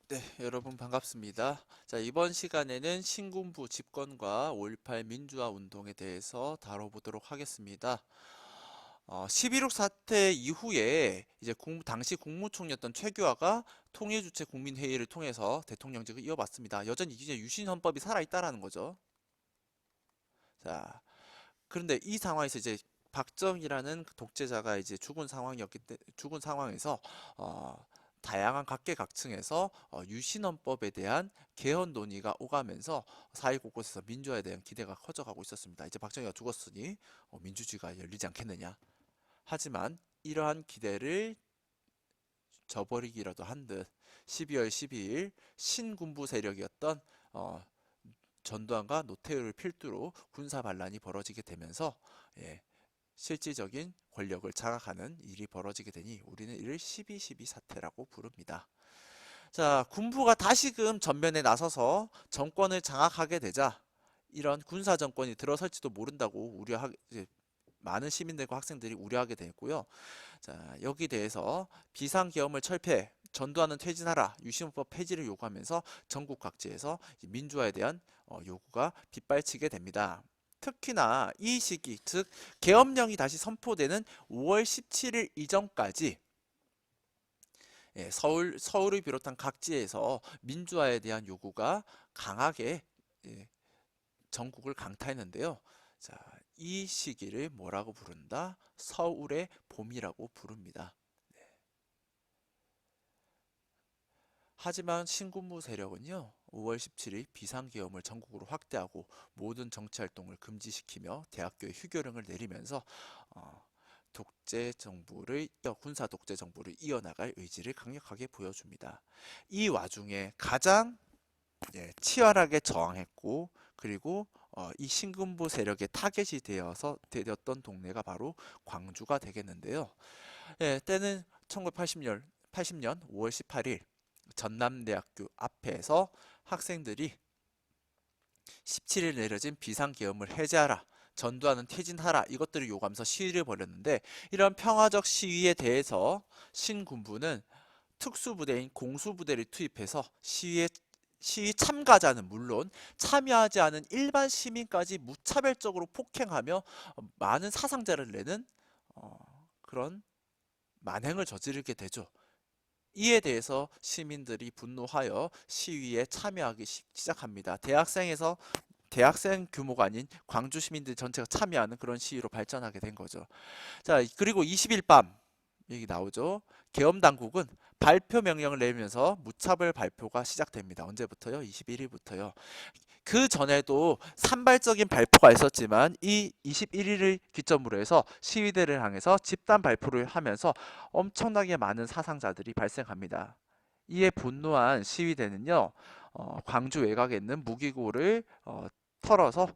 네, 여러분 반갑습니다. 자, 이번 시간에는 신군부 집권과 5.18 민주화 운동에 대해서 다뤄보도록 하겠습니다. 11.6 사태 이후에 이제 당시 국무총리였던 최규하가 통일주체 국민회의를 통해서 대통령직을 이어받습니다. 여전히 이제 유신헌법이 살아있다라는 거죠. 자, 그런데 이 상황에서 이제 박정희라는 그 독재자가 이제 죽은 상황에서 어, 다양한 각계각층에서 유신헌법에 대한 개헌 논의가 오가면서 사회 곳곳에서 민주화에 대한 기대가 커져가고 있었습니다. 이제 박정희가 죽었으니 민주주의가 열리지 않겠느냐. 하지만 이러한 기대를 저버리기라도 한 듯 12월 12일 신군부 세력이었던 어, 전두환과 노태우를 필두로 군사 반란이 벌어지게 되면서 예, 실질적인 권력을 장악하는 일이 벌어지게 되니 우리는 이를 12.12 사태라고 부릅니다. 자, 군부가 다시금 전면에 나서서 정권을 장악하게 되자 이런 군사 정권이 들어설지도 모른다고 많은 시민들과 학생들이 우려하게 됐고요. 자, 여기 대해서 비상계엄을 철폐, 전두환은 퇴진하라, 유신헌법 폐지를 요구하면서 전국 각지에서 민주화에 대한 요구가 빗발치게 됩니다. 특히나 이 시기, 즉 계엄령이 다시 선포되는 5월 17일 이전까지 서울을 비롯한 각지에서 민주화에 대한 요구가 강하게 예, 전국을 강타했는데요. 자, 이 시기를 뭐라고 부른다? 서울의 봄이라고 부릅니다. 하지만 신군부 세력은요, 5월 17일 비상계엄을 전국으로 확대하고 모든 정치활동을 금지시키며 대학교에 휴교령을 내리면서 어, 군사 독재 정부를 이어나갈 의지를 강력하게 보여줍니다. 이 와중에 가장 치열하게 저항했고 그리고 이 신군부 세력의 타겟이 되었던 동네가 바로 광주가 되겠는데요. 때는 1980년 5월 18일 전남대학교 앞에서 학생들이 17일 내려진 비상계엄을 해제하라, 전두환은 퇴진하라 이것들을 요구하면서 시위를 벌였는데 이런 평화적 시위에 대해서 신군부는 특수부대인 공수부대를 투입해서 시위 참가자는 물론 참여하지 않은 일반 시민까지 무차별적으로 폭행하며 많은 사상자를 내는 그런 만행을 저지르게 되죠. 이에 대해서 시민들이 분노하여 시위에 참여하기 시작합니다. 대학생 규모가 아닌 광주 시민들 전체가 참여하는 그런 시위로 발전하게 된 거죠. 자, 그리고 20일 밤 여기 나오죠. 계엄 당국은 발표 명령을 내리면서 무차별 발표가 시작됩니다. 언제부터요? 21일부터요. 그 전에도 산발적인 발표가 있었지만 이 21일을 기점으로 해서 시위대를 향해서 집단 발표를 하면서 엄청나게 많은 사상자들이 발생합니다. 이에 분노한 시위대는요, 광주 외곽에 있는 무기고를 털어서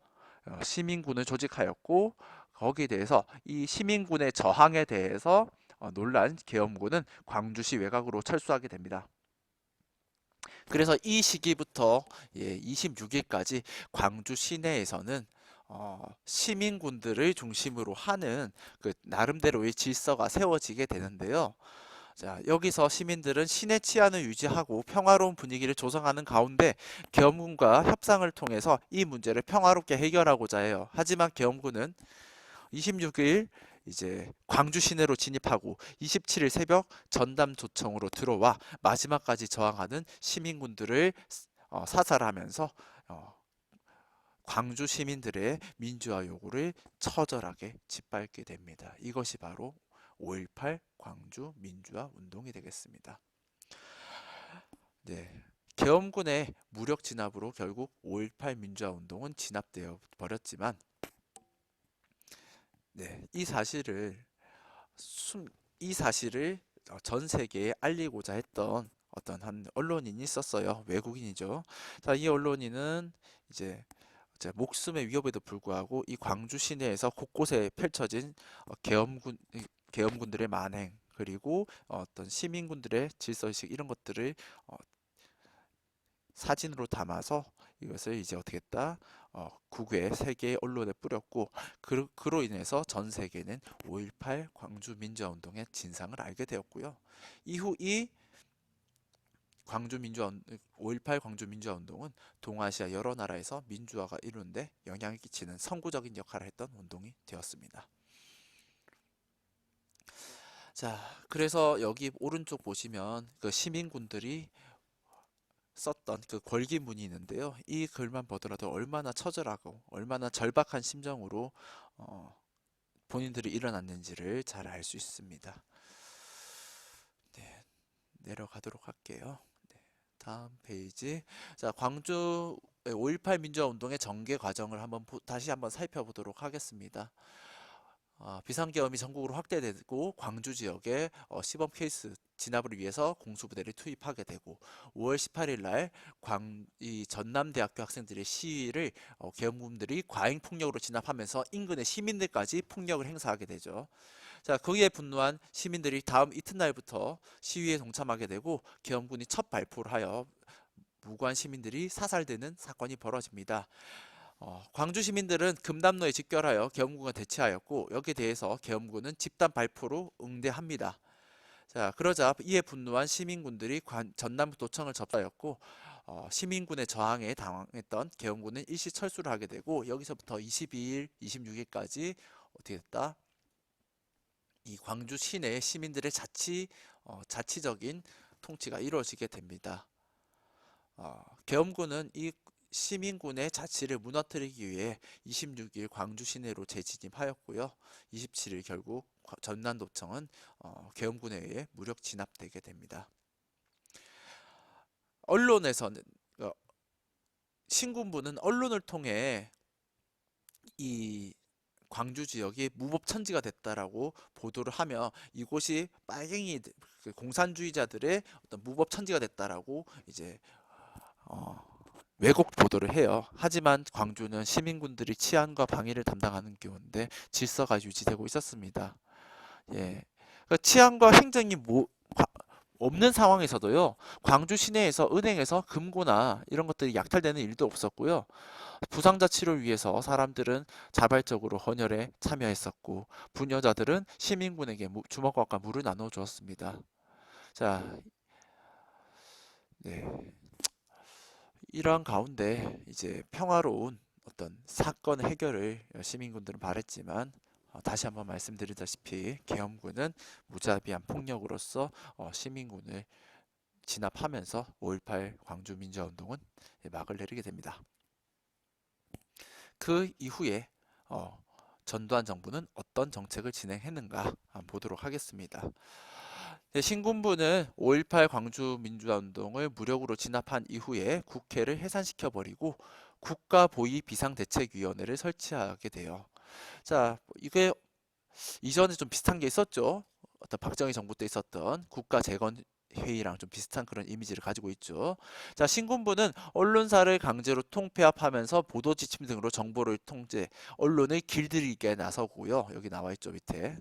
시민군을 조직하였고 거기에 대해서 이 시민군의 저항에 대해서 놀란 계엄군은 광주시 외곽으로 철수하게 됩니다. 그래서 이 시기부터 26일까지 광주 시내에서는 시민군들을 중심으로 하는 그 나름대로의 질서가 세워지게 되는데요. 자, 여기서 시민들은 시내 치안을 유지하고 평화로운 분위기를 조성하는 가운데 계엄군과 협상을 통해서 이 문제를 평화롭게 해결하고자 해요. 하지만 계엄군은 26일 이제 광주 시내로 진입하고 27일 새벽 전담조청으로 들어와 마지막까지 저항하는 시민군들을 사살하면서 어, 광주 시민들의 민주화 요구를 처절하게 짓밟게 됩니다. 이것이 바로 5.18 광주 민주화 운동이 되겠습니다. 네. 계엄군의 무력 진압으로 결국 5.18 민주화 운동은 진압되어 버렸지만 네, 숨, 이 사실을 전 세계에 알리고자 했던 어떤 한 언론인이 있었어요. 외국인이죠. 자, 이 언론인은 이제 목숨의 위협에도 불구하고 이 광주 시내에서 곳곳에 펼쳐진 계엄군들의 만행 그리고 어떤 시민군들의 질서의식 이런 것들을 어, 사진으로 담아서 이것을 이제 어떻게 했다? 국외 세계 언론에 뿌렸고 그로 인해서 전 세계는 5.18 광주 민주화 운동의 진상을 알게 되었고요. 이후 이 광주 민주화 5.18 광주 민주화 운동은 동아시아 여러 나라에서 민주화가 이루는데 영향을 끼치는 선구적인 역할을 했던 운동이 되었습니다. 자, 그래서 여기 오른쪽 보시면 그 시민군들이 썼던 그 걸기문이 있는데요. 이 글만 보더라도 얼마나 처절하고 얼마나 절박한 심정으로 본인들이 일어났는지를 잘 알 수 있습니다. 네, 내려가도록 할게요. 네, 다음 페이지. 자, 광주 5.18 민주화 운동의 전개 과정을 다시 한번 살펴보도록 하겠습니다. 비상계엄이 전국으로 확대되고 광주 지역에 시범 케이스 진압을 위해서 공수부대를 투입하게 되고 5월 18일 날 이 전남대학교 학생들의 시위를 계엄군들이 과잉 폭력으로 진압하면서 인근의 시민들까지 폭력을 행사하게 되죠. 자, 거기에 분노한 시민들이 다음 이튿날부터 시위에 동참하게 되고 계엄군이 첫 발포를 하여 무고한 시민들이 사살되는 사건이 벌어집니다. 광주 시민들은 금남로에 집결하여 계엄군과 대치하였고 여기에 대해서 계엄군은 집단 발포로 응대합니다. 자, 그러자 이에 분노한 시민군들이 전남도청을 접수하였고 시민군의 저항에 당황했던 계엄군은 일시 철수를 하게 되고 여기서부터 22일, 26일까지 어떻게 됐다? 이 광주 시내의 시민들의 자치적인 통치가 이루어지게 됩니다. 계엄군은 이 시민군의 자치를 무너뜨리기 위해 26일 광주 시내로 재진입하였고요. 27일 결국 전남도청은 계엄군에 의해 무력 진압되게 됩니다. 언론에서는 신군부는 언론을 통해 이 광주 지역이 무법천지가 됐다라고 보도를 하며 이곳이 빨갱이 공산주의자들의 어떤 무법천지가 됐다라고 이제 왜곡 보도를 해요. 하지만 광주는 시민군들이 치안과 방위를 담당하는 경우인데 질서가 유지되고 있었습니다. 예. 그러니까 치안과 행정이 없는 상황에서도요. 광주 시내에서 은행에서 금고나 이런 것들이 약탈되는 일도 없었고요. 부상자 치료를 위해서 사람들은 자발적으로 헌혈에 참여했었고 부녀자들은 시민군에게 주먹밥과 물을 나눠 주었습니다. 자, 네. 이러한 가운데 이제 평화로운 어떤 사건 해결을 시민군들은 바랬지만 다시 한번 말씀드리다시피 계엄군은 무자비한 폭력으로서 시민군을 진압하면서 5.18 광주 민주화운동은 막을 내리게 됩니다. 그 이후에 전두환 정부는 어떤 정책을 진행했는가 한번 보도록 하겠습니다. 신군부는 5.18 광주 민주화운동을 무력으로 진압한 이후에 국회를 해산시켜버리고 국가보위 비상대책위원회를 설치하게 돼요. 자, 이게 이전에 좀 비슷한 게 있었죠. 어떤 박정희 정부 때 있었던 국가재건회의랑 좀 비슷한 그런 이미지를 가지고 있죠. 자, 신군부는 언론사를 강제로 통폐합하면서 보도 지침 등으로 정보를 통제, 언론을 길들이게 나서고요. 여기 나와 있죠, 밑에.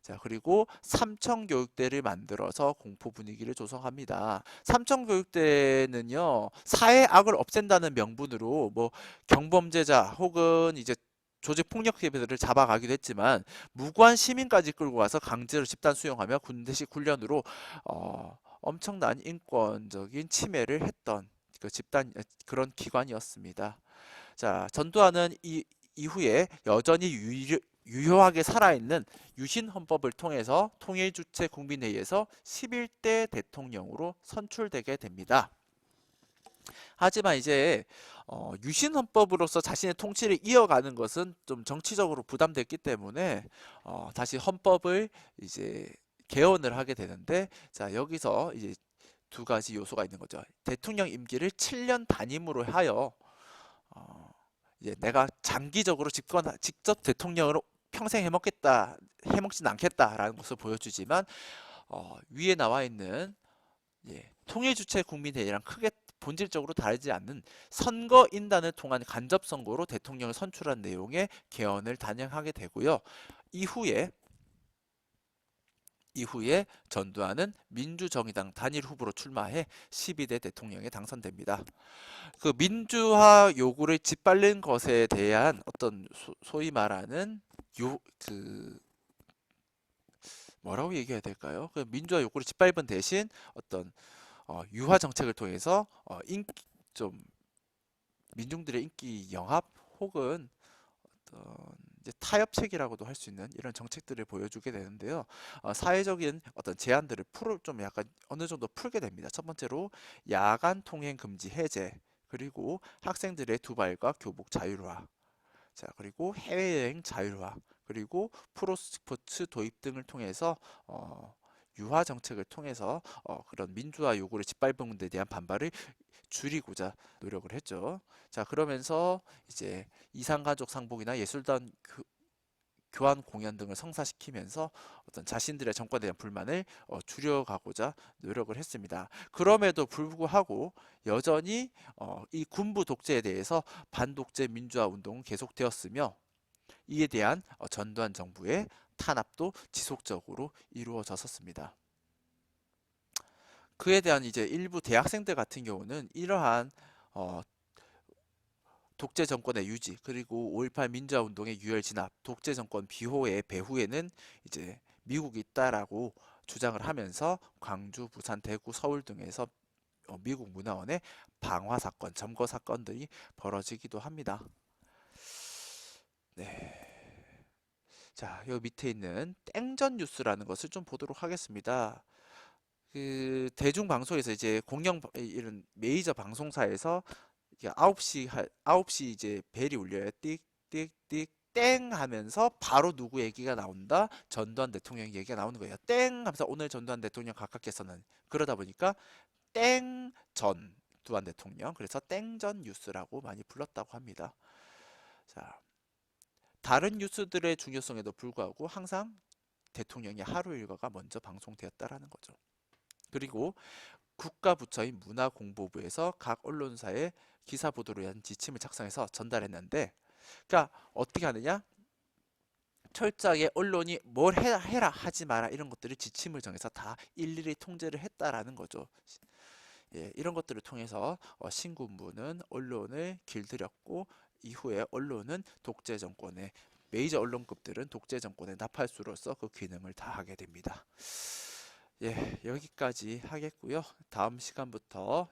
자, 그리고 삼청교육대를 만들어서 공포 분위기를 조성합니다. 삼청교육대는요, 사회 악을 없앤다는 명분으로 뭐 경범죄자 혹은 이제 조직 폭력배들을 잡아가기도 했지만 무고한 시민까지 끌고 와서 강제로 집단 수용하며 군대식 훈련으로 엄청난 인권적인 침해를 했던 그 집단 그런 기관이었습니다. 자, 전두환은 이후에 여전히 유효하게 살아있는 유신헌법을 통해서 통일주체 국민회의에서 11대 대통령으로 선출되게 됩니다. 하지만 이제 유신헌법으로서 자신의 통치를 이어가는 것은 좀 정치적으로 부담됐기 때문에 다시 헌법을 이제 개헌을 하게 되는데, 자, 여기서 이제 두 가지 요소가 있는 거죠. 대통령 임기를 7년 단임으로 하여 이제 내가 장기적으로 직접 대통령으로 평생 해먹진 않겠다라는 것을 보여주지만 위에 나와 있는 통일주체 국민회의랑 크게 본질적으로 다르지 않는 선거인단을 통한 간접선거로 대통령을 선출한 내용의 개헌을 단행하게 되고요. 이후에 전두환은 민주정의당 단일 후보로 출마해 12대 대통령에 당선됩니다. 그 민주화 요구를 짓밟는 것에 대한 어떤 소위 말하는 뭐라고 얘기해야 될까요? 그 민주화 요구를 짓밟은 대신 어떤 유화 정책을 통해서 좀 민중들의 인기 영합 혹은 어떤 이제 타협책이라고도 할 수 있는 이런 정책들을 보여주게 되는데요. 사회적인 어떤 제한들을 좀 약간 어느 정도 풀게 됩니다. 첫 번째로 야간 통행 금지 해제, 그리고 학생들의 두발과 교복 자율화, 자, 그리고 해외여행 자율화, 그리고 프로스포츠 도입 등을 통해서 유화 정책을 통해서 그런 민주화 요구를 짓밟은 데 대한 반발을 줄이고자 노력을 했죠. 자, 그러면서 이제 이산가족 상봉이나 예술단 교환 공연 등을 성사시키면서 어떤 자신들의 정권에 대한 불만을 줄여가고자 노력을 했습니다. 그럼에도 불구하고 여전히 이 군부 독재에 대해서 반독재 민주화 운동은 계속되었으며, 이에 대한 전두환 정부의 탄압도 지속적으로 이루어졌었습니다. 그에 대한 이제 일부 대학생들 같은 경우는 이러한 어, 독재 정권의 유지, 그리고 5.18 민주화 운동의 유혈 진압, 독재 정권 비호의 배후에는 이제 미국이 있다라고 주장을 하면서 광주, 부산, 대구, 서울 등에서 미국 문화원의 방화 사건, 점거 사건들이 벌어지기도 합니다. 네. 자, 여기 밑에 있는 땡전 뉴스라는 것을 좀 보도록 하겠습니다. 그 대중방송에서 이제 이런 메이저 방송사에서 이게 9시 이제 벨이 울려요. 띡띡띡 땡 하면서 바로 누구 얘기가 나온다? 전두환 대통령 얘기가 나오는 거예요. 땡 하면서 오늘 전두환 대통령 각각께서는, 그러다 보니까 땡 전두환 대통령, 그래서 땡전 뉴스라고 많이 불렀다고 합니다. 자, 다른 뉴스들의 중요성에도 불구하고 항상 대통령의 하루 일과가 먼저 방송되었다라는 거죠. 그리고 국가부처인 문화공보부에서 각 언론사에 기사 보도를 위한 지침을 작성해서 전달했는데, 그러니까 어떻게 하느냐? 철저하게 언론이 뭘 해라 하지 마라 이런 것들을 지침을 정해서 다 일일이 통제를 했다라는 거죠. 예, 이런 것들을 통해서 신군부는 언론을 길들였고, 이후에 언론은 독재 정권의 메이저 언론급들은 독재 정권의 나팔수로서 그 기능을 다하게 됩니다. 예, 여기까지 하겠고요. 다음 시간부터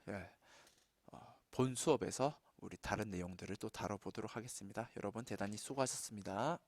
본 수업에서 우리 다른 내용들을 또 다뤄보도록 하겠습니다. 여러분 대단히 수고하셨습니다.